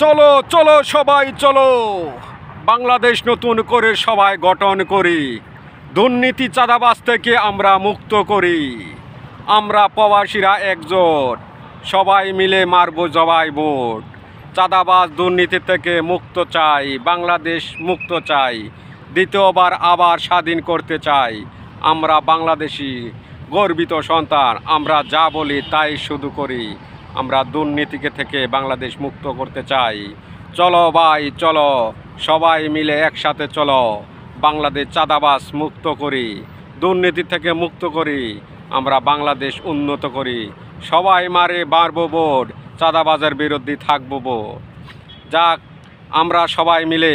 চলো চলো সবাই চলো, বাংলাদেশ নতুন করে সবাই গঠন করি। দুর্নীতি চাঁদাবাজ থেকে আমরা মুক্ত করি। আমরা প্রবাসীরা একজোট, সবাই মিলে মারব জবাই ভোট। চাঁদাবাজ দুর্নীতি থেকে মুক্ত চাই, বাংলাদেশ মুক্ত চাই। দ্বিতীয়বার আবার স্বাধীন করতে চাই। আমরা বাংলাদেশি গর্বিত সন্তান, আমরা যা বলি তাই শুধু করি। আমরা দুর্নীতিকে থেকে বাংলাদেশ মুক্ত করতে চাই। চলো ভাই চলো, সবাই মিলে একসাথে চলো, বাংলাদেশ চাঁদাবাজ মুক্ত করি, দুর্নীতি থেকে মুক্ত করি, আমরা বাংলাদেশ উন্নত করি। সবাই মারবো ভোট, চাঁদাবাজের বিরুদ্ধে থাকবো ভোট। যাক, আমরা সবাই মিলে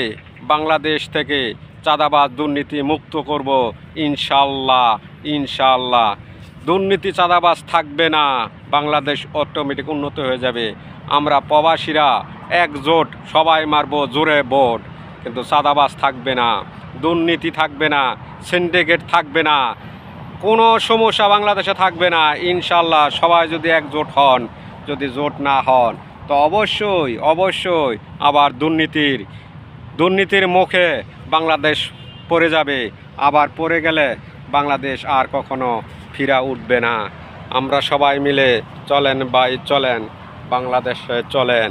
বাংলাদেশ থেকে চাঁদাবাজ দুর্নীতি মুক্ত করব ইনশাল্লাহ। ইনশাল্লাহ দুর্নীতি চাঁদাবাজ থাকবে না, বাংলাদেশ অটোমেটিক উন্নত হয়ে যাবে। আমরা প্রবাসীরা একজোট, সবাই মারব জোরে ভোট, কিন্তু চাঁদাবাজ থাকবে না, দুর্নীতি থাকবে না, সিন্ডিকেট থাকবে না, কোনো সমস্যা বাংলাদেশে থাকবে না ইনশাল্লাহ। সবাই যদি একজোট হন, যদি জোট না হন তো অবশ্যই অবশ্যই আবার দুর্নীতির মুখে বাংলাদেশ পড়ে যাবে। আবার পড়ে গেলে বাংলাদেশ আর কখনো ফিরা উঠবে না। আমরা সবাই মিলে চলেন ভাই চলেন, বাংলাদেশে চলেন,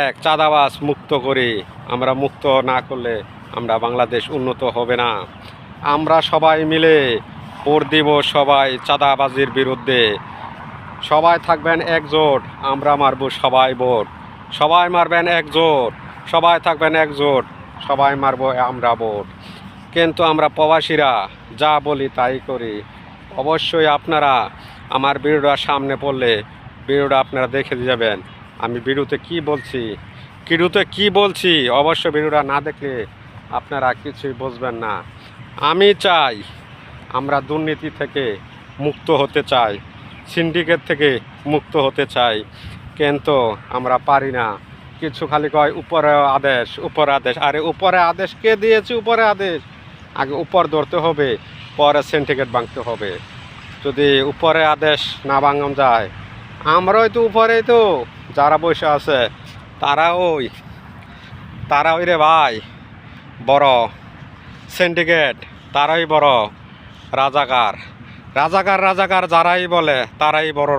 এক চাঁদাবাজ মুক্ত করি। আমরা মুক্ত না করলে আমরা বাংলাদেশ উন্নত হবে না। আমরা সবাই মিলে ভোট দিব, সবাই চাঁদাবাজির বিরুদ্ধে। সবাই থাকবেন একজোট, আমরা মারব সবাই ভোট। সবাই মারবেন একজোট, সবাই থাকবেন একজোট, সবাই মারব আমরা ভোট। কিন্তু আমরা প্রবাসীরা যা বলি তাই করি। অবশ্যই আপনারা আমার ভিডিওটা সামনে পড়লে ভিডিওটা আপনারা দেখে যাবেন আমি ভিডিওতে কি বলছি। অবশ্য ভিডিওটা না দেখলে আপনারা কিছুই বুঝবেন না। আমি চাই আমরা দুর্নীতি থেকে মুক্ত হতে চাই, সিন্ডিকেট থেকে মুক্ত হতে চাই, কিন্তু আমরা পারি না। কিছু খালি কয় উপরে আদেশ, উপরে আদেশ। আরে উপরে আদেশ কে দিয়েছে? উপরে আদেশ আগে উপর ধরতে হবে, পরে সিন্ডিকেট ভাঙতে হবে। যদি উপরে আদেশ না ভাঙানো যায়, আমরাই তো উপরেই তো যারা বসে আছে তারা ওই রে ভাই বড় সিন্ডিকেট, তারাই বড় রাজাকার। রাজাকার যারাই বলে তারাই বড়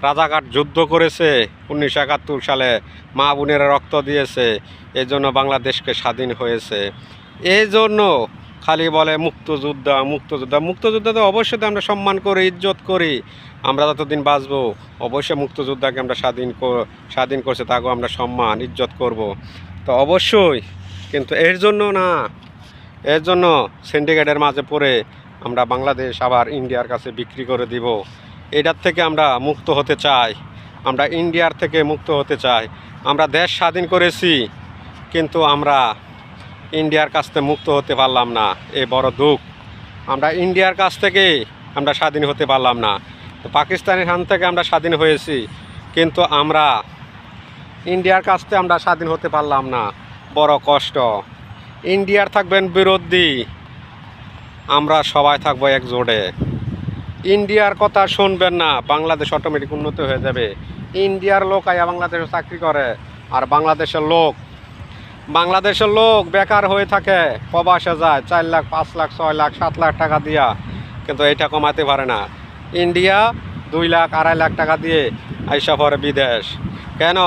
রাজাকার যুদ্ধ করেছে 1971 সালে, মা বোনেরা রক্ত দিয়েছে, এই জন্য বাংলাদেশকে স্বাধীন হয়েছে। এই জন্য খালি বলে মুক্তযোদ্ধা তো অবশ্যই আমরা সম্মান করি, ইজ্জত করি। আমরা যতদিন বাঁচবো অবশ্যই মুক্তযোদ্ধাকে আমরা স্বাধীন করছে, তাকেও আমরা সম্মান ইজ্জত করব। তো অবশ্যই, কিন্তু এর জন্য সিন্ডিকেটের মাঝে পড়ে আমরা বাংলাদেশ আবার ইন্ডিয়ার কাছে বিক্রি করে দিব। এটার থেকে আমরা মুক্ত হতে চাই, আমরা ইন্ডিয়ার থেকে মুক্ত হতে চাই। আমরা দেশ স্বাধীন করেছি, কিন্তু আমরা ইন্ডিয়ার কাছ থেকে মুক্ত হতে পারলাম না, এ বড় দুঃখ। আমরা ইন্ডিয়ার কাছ থেকে আমরা স্বাধীন হতে পারলাম না। তো পাকিস্তানের হাত থেকে আমরা স্বাধীন হয়েছি, কিন্তু আমরা ইন্ডিয়ার কাছ থেকে আমরা স্বাধীন হতে পারলাম না, বড় কষ্ট। ইন্ডিয়ার থাকবেন বিরোধী, আমরা সবাই থাকবো একজোটে। ইন্ডিয়ার কথা শুনবেন না, বাংলাদেশ অটোমেটিক উন্নত হয়ে যাবে। ইন্ডিয়ার লোক আয়া বাংলাদেশে চাকরি করে, আর বাংলাদেশের লোক বেকার হয়ে থাকে, প্রবাসে যায় 4 লাখ 5 লাখ 6 লাখ 7 লাখ টাকা দিয়া, কিন্তু এটা কমাতে পারে না। ইন্ডিয়া 2 লাখ 2.5 লাখ টাকা দিয়ে আইসা পরে বিদেশ। কেন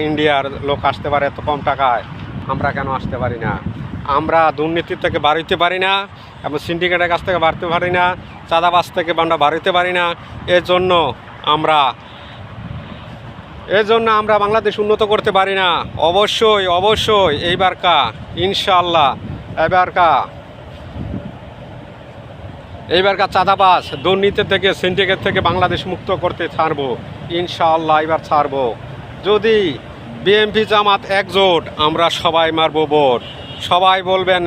ইন্ডিয়ার লোক আসতে পারে এত কম টাকায়, আমরা কেন আসতে পারি না? আমরা দুর্নীতির থেকে বাড়িতে পারি না, এবং সিন্ডিকেটের কাছ থেকে বাড়তে পারি না, চাঁদাবাজ থেকে আমরা বাড়িতে পারি না। এজন্য আমরা বাংলাদেশ উন্নত করতে পারি না। অবশ্যই এইবারকা ইনশাআল্লাহ এইবারকা চাঁদাবাজ দুর্নীতি থেকে সিন্ডিকেট থেকে বাংলাদেশ মুক্ত করতে ছাড়বো ইনশাআল্লাহ। এবার ছাড়বো যদি বিএনপি জামাত একজোট, আমরা সবাই মারবো ভোট। সবাই বলবেন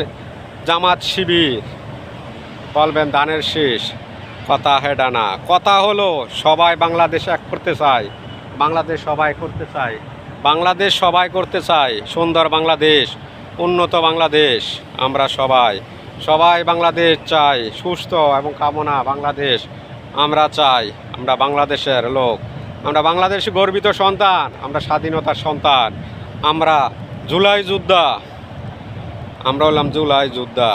জামাত শিবির, বলবেন ধানের শীষ। কথা হেডা না, কথা হলো সবাই বাংলাদেশ এক করতে চায়, বাংলাদেশ সবাই করতে চায়, সুন্দর বাংলাদেশ, উন্নত বাংলাদেশ। আমরা সবাই বাংলাদেশ চাই, সুস্থ এবং কামনা বাংলাদেশ আমরা চাই। আমরা বাংলাদেশের লোক, আমরা বাংলাদেশে গর্বিত সন্তান, আমরা স্বাধীনতার সন্তান, আমরা জুলাই যোদ্ধা, আমরা হলাম জুলাই যোদ্ধা।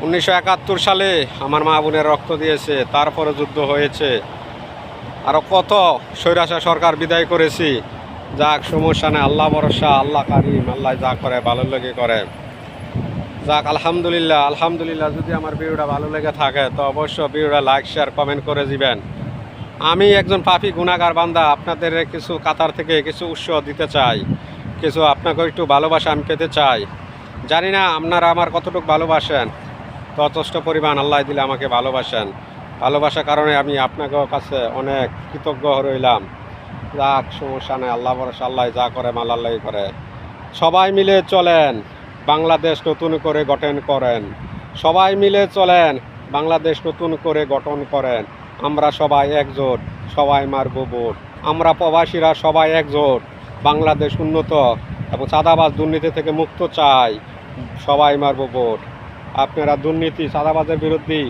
1971 সালে আমার মা বোনের রক্ত দিয়েছে, তারপরে যুদ্ধ হয়েছে, আরও কত স্বৈরাচার সরকার বিদায় করেছি। যাক, সমস্যা নেই, আল্লাহ ভরসা, আল্লাহ কারিম, আল্লাহ যা করে ভালো লেগে করে। যাক, আলহামদুলিল্লাহ আলহামদুলিল্লাহ। যদি আমার ভিডিওটা ভালো লেগে থাকে তো অবশ্যই ভিডিওটা লাইক শেয়ার কমেন্ট করে দিবেন। আমি একজন পাপী গুনাহগার বান্দা, আপনাদের কিছু কাতার থেকে কিছু উৎসাহ দিতে চাই, কিছু আপনাকে একটু ভালোবাসা আমি পেতে চাই। জানি না আপনারা আমার কতটুকু ভালোবাসেন, যথেষ্ট পরিমাণ আল্লাহ দিলে আমাকে ভালোবাসেন। ভালোবাসার কারণে আমি আপনাদের কাছে অনেক কৃতজ্ঞ রইলাম। যাক, সমস্যা নেই, আল্লাহ ভরসা, আল্লাহ যা করে মাল আল্লাহ করে। সবাই মিলে চলেন, বাংলাদেশ নতুন করে গঠন করেন। সবাই মিলে চলেন, বাংলাদেশ নতুন করে গঠন করেন। আমরা সবাই একজোট, সবাই মারব ভোট। আমরা প্রবাসীরা সবাই একজোট, বাংলাদেশ উন্নত এবং চাঁদাবাজ দুর্নীতি থেকে মুক্ত চাই। সবাই মারব ভোট। আপনারা দুর্নীতি চাঁদাবাজের বিরুদ্ধে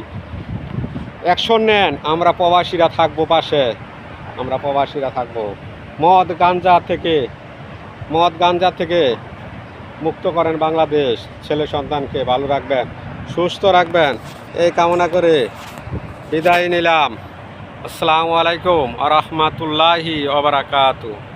অ্যাকশন নেন, আমরা প্রবাসীরা থাকবো পাশে, আমরা প্রবাসীরা থাকবো। মদ গাঞ্জা থেকে মুক্ত করেন বাংলাদেশ। ছেলে সন্তানকে ভালো রাখবেন, সুস্থ রাখবেন, এই কামনা করে বিদায় নিলাম। আসসালামু আলাইকুম ওয়া রাহমাতুল্লাহি ওয়া বারাকাতুহু।